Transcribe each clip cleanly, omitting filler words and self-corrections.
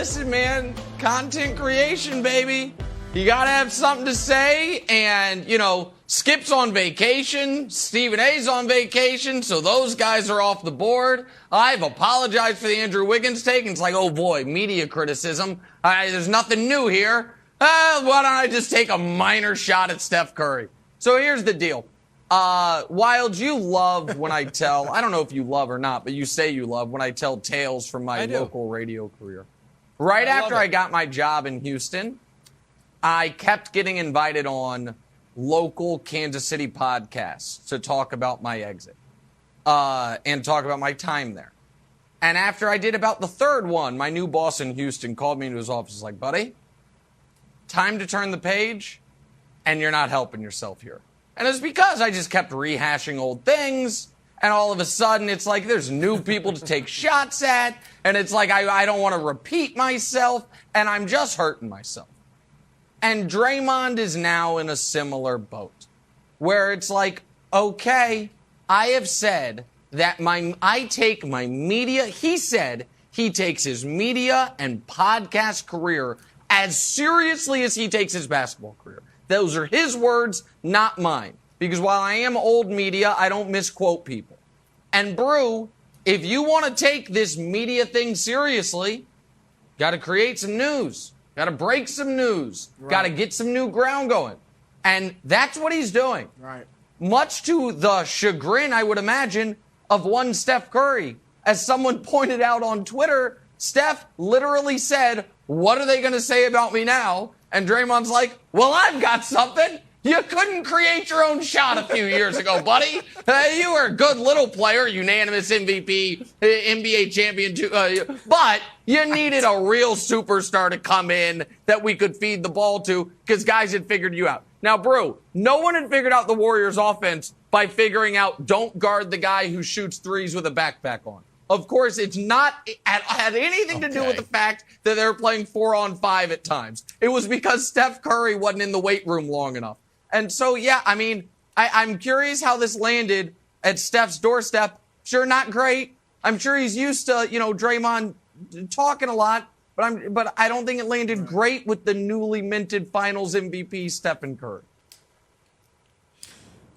listen, man, content creation, baby. You got to have something to say. And, Skip's on vacation. Stephen A's on vacation. So those guys are off the board. I've apologized for the Andrew Wiggins take. And it's like, oh, boy, media criticism. There's nothing new here. Why don't I just take a minor shot at Steph Curry? So here's the deal. Wildes, you love when I tell, I don't know if you love or not, but you say you love when I tell tales from my local radio career. Right after I got my job in Houston, I kept getting invited on local Kansas City podcasts to talk about my exit and talk about my time there. And after I did about the third one, my new boss in Houston called me into his office like, buddy, time to turn the page, and you're not helping yourself here. And it's because I just kept rehashing old things, and all of a sudden it's like there's new people to take shots at, and it's like I don't want to repeat myself, and I'm just hurting myself. And Draymond is now in a similar boat, where it's like, okay, I have said that I take my media, he said he takes his media and podcast career as seriously as he takes his basketball career. Those are his words, not mine. Because while I am old media, I don't misquote people. And Brew, if you want to take this media thing seriously, got to create some news. Got to break some news. Right. Got to get some new ground going. And that's what he's doing. Right. Much to the chagrin, I would imagine, of one Steph Curry. As someone pointed out on Twitter, Steph literally said, what are they going to say about me now? And Draymond's like, well, I've got something. You couldn't create your own shot a few years ago, buddy. You were a good little player, unanimous MVP, NBA champion, but you needed a real superstar to come in that we could feed the ball to because guys had figured you out. Now, Brew, no one had figured out the Warriors' offense by figuring out don't guard the guy who shoots threes with a backpack on. Of course, it's not had anything to do with the fact that they're playing 4-on-5 at times. It was because Steph Curry wasn't in the weight room long enough. And so, yeah, I mean, I'm curious how this landed at Steph's doorstep. Sure, not great. I'm sure he's used to, Draymond talking a lot, but I don't think it landed great with the newly minted Finals MVP, Stephen Curry.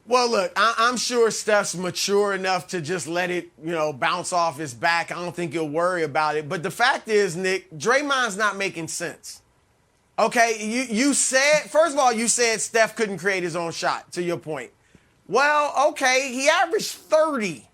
Well, look, I'm sure Steph's mature enough to just let it, bounce off his back. I don't think he'll worry about it. But the fact is, Nick, Draymond's not making sense. Okay, you said, first of all, you said Steph couldn't create his own shot, to your point. Well, okay, he averaged 30.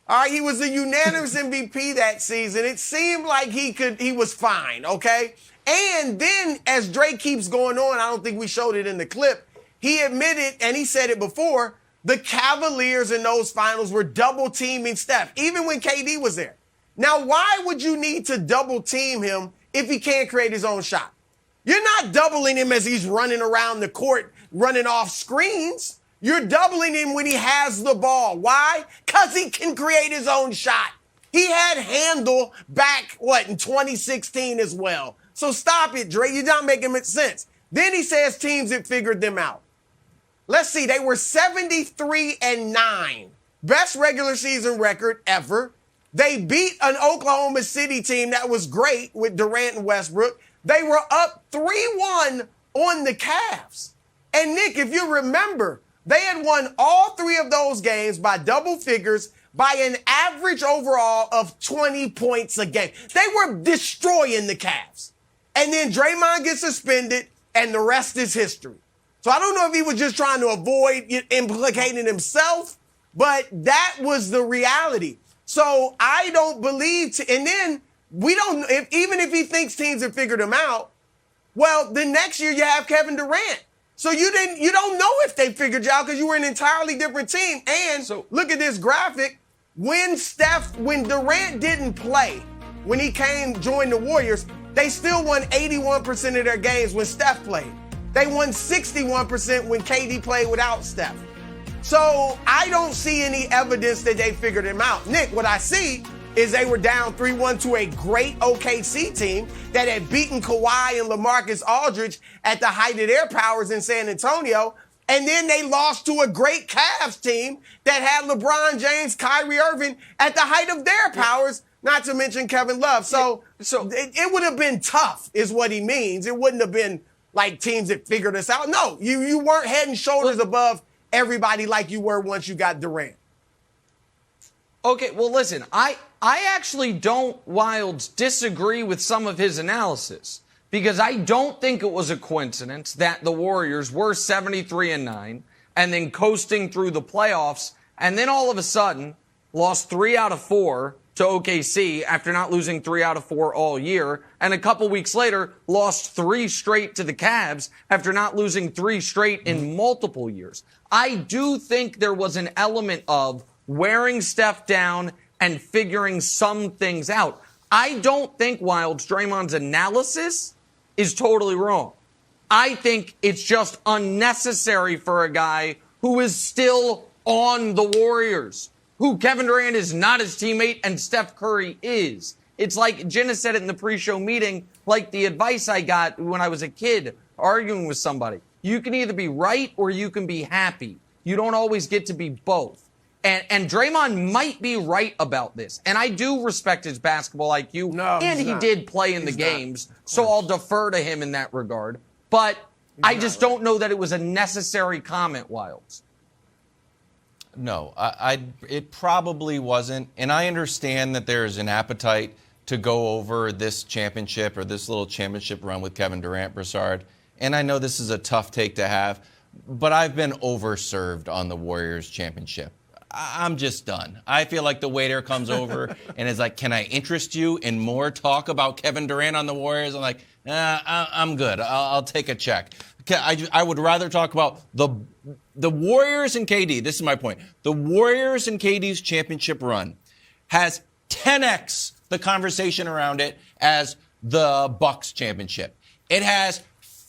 All right, he was a unanimous MVP that season. It seemed like he was fine, okay? And then as Dre keeps going on, I don't think we showed it in the clip, he admitted, and he said it before, the Cavaliers in those finals were double-teaming Steph, even when KD was there. Now, why would you need to double-team him if he can't create his own shot? You're not doubling him as he's running around the court, running off screens. You're doubling him when he has the ball. Why? Because he can create his own shot. He had handle back, in 2016 as well. So stop it, Dre. You're not making sense. Then he says teams have figured them out. Let's see. They were 73-9. Best regular season record ever. They beat an Oklahoma City team that was great with Durant and Westbrook. They were up 3-1 on the Cavs. And, Nick, if you remember, they had won all three of those games by double figures by an average overall of 20 points a game. They were destroying the Cavs. And then Draymond gets suspended, and the rest is history. So I don't know if he was just trying to avoid implicating himself, but that was the reality. So I don't believe, and then we don't, even if he thinks teams have figured him out, well, the next year you have Kevin Durant. So you don't know if they figured you out because you were an entirely different team. And so, look at this graphic. When Durant didn't play, when he joined the Warriors, they still won 81% of their games when Steph played. They won 61% when KD played without Steph. So I don't see any evidence that they figured him out. Nick, what I see is they were down 3-1 to a great OKC team that had beaten Kawhi and LaMarcus Aldridge at the height of their powers in San Antonio. And then they lost to a great Cavs team that had LeBron James, Kyrie Irving at the height of their powers not to mention Kevin Love. So it would have been tough, is what he means. It wouldn't have been like teams that figured us out. No, you weren't head and shoulders above everybody like you were once you got Durant. Okay, well, listen, I actually don't, Wildes, disagree with some of his analysis, because I don't think it was a coincidence that the Warriors were 73-9 and then coasting through the playoffs, and then all of a sudden lost 3 out of 4 to OKC after not losing 3 out of 4 all year, and a couple weeks later lost 3 straight to the Cavs after not losing 3 straight in multiple years. I do think there was an element of wearing Steph down and figuring some things out. I don't think Wildes, Draymond's analysis is totally wrong. I think it's just unnecessary for a guy who is still on the Warriors, who Kevin Durant is not his teammate and Steph Curry is. It's like Jenna said it in the pre-show meeting, like the advice I got when I was a kid arguing with somebody. You can either be right or you can be happy. You don't always get to be both. And Draymond might be right about this. And I do respect his basketball IQ. And he did play in the games. So I'll defer to him in that regard. But I just don't know that it was a necessary comment, Wildes. No, it probably wasn't. And I understand that there's an appetite to go over this championship or this little championship run with Kevin Durant, Broussard. And I know this is a tough take to have, but I've been overserved on the Warriors championship. I'm just done. I feel like the waiter comes over and is like, can I interest you in more talk about Kevin Durant on the Warriors? I'm like, I'm good. I'll take a check. I would rather talk about the Warriors and KD. This is my point. The Warriors and KD's championship run has 10x the conversation around it as the Bucks championship. It has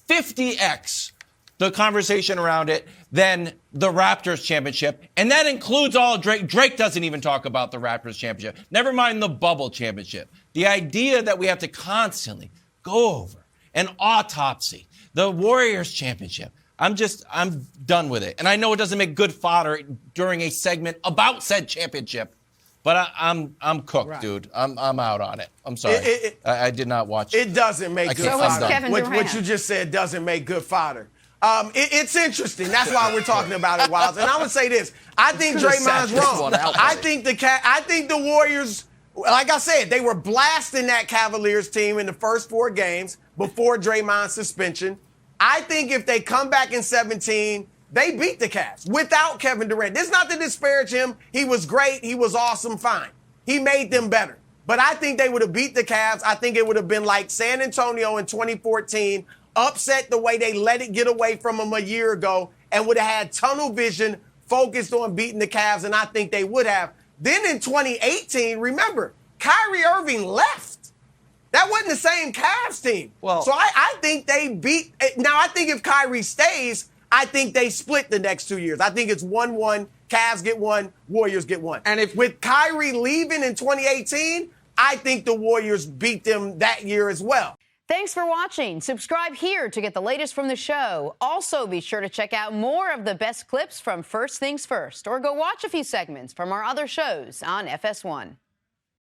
50x the conversation around it than the Raptors championship. And that includes all Drake. Drake doesn't even talk about the Raptors championship. Never mind the bubble championship. The idea that we have to constantly go over an autopsy the Warriors championship. I'm done with it. And I know it doesn't make good fodder during a segment about said championship, but I'm cooked, right, dude. I'm out on it. I'm sorry. I did not watch it. It doesn't make good fodder. What you just said doesn't make good fodder. It's interesting. That's why we're talking about it, Wildes. And I would say this. I think Draymond's wrong. I think the Warriors, like I said, they were blasting that Cavaliers team in the first 4 games before Draymond's suspension. I think if they come back in 17, they beat the Cavs without Kevin Durant. This is not to disparage him. He was great. He was awesome. Fine. He made them better. But I think they would have beat the Cavs. I think it would have been like San Antonio in 2014, upset the way they let it get away from them a year ago, and would have had tunnel vision focused on beating the Cavs, and I think they would have. Then in 2018, remember, Kyrie Irving left. That wasn't the same Cavs team. Well, so I think they beat. Now, I think if Kyrie stays, I think they split the next 2 years. I think it's 1-1. Cavs get 1, Warriors get 1. And if with Kyrie leaving in 2018, I think the Warriors beat them that year as well. Thanks for watching. Subscribe here to get the latest from the show. Also, be sure to check out more of the best clips from First Things First, or go watch a few segments from our other shows on FS1.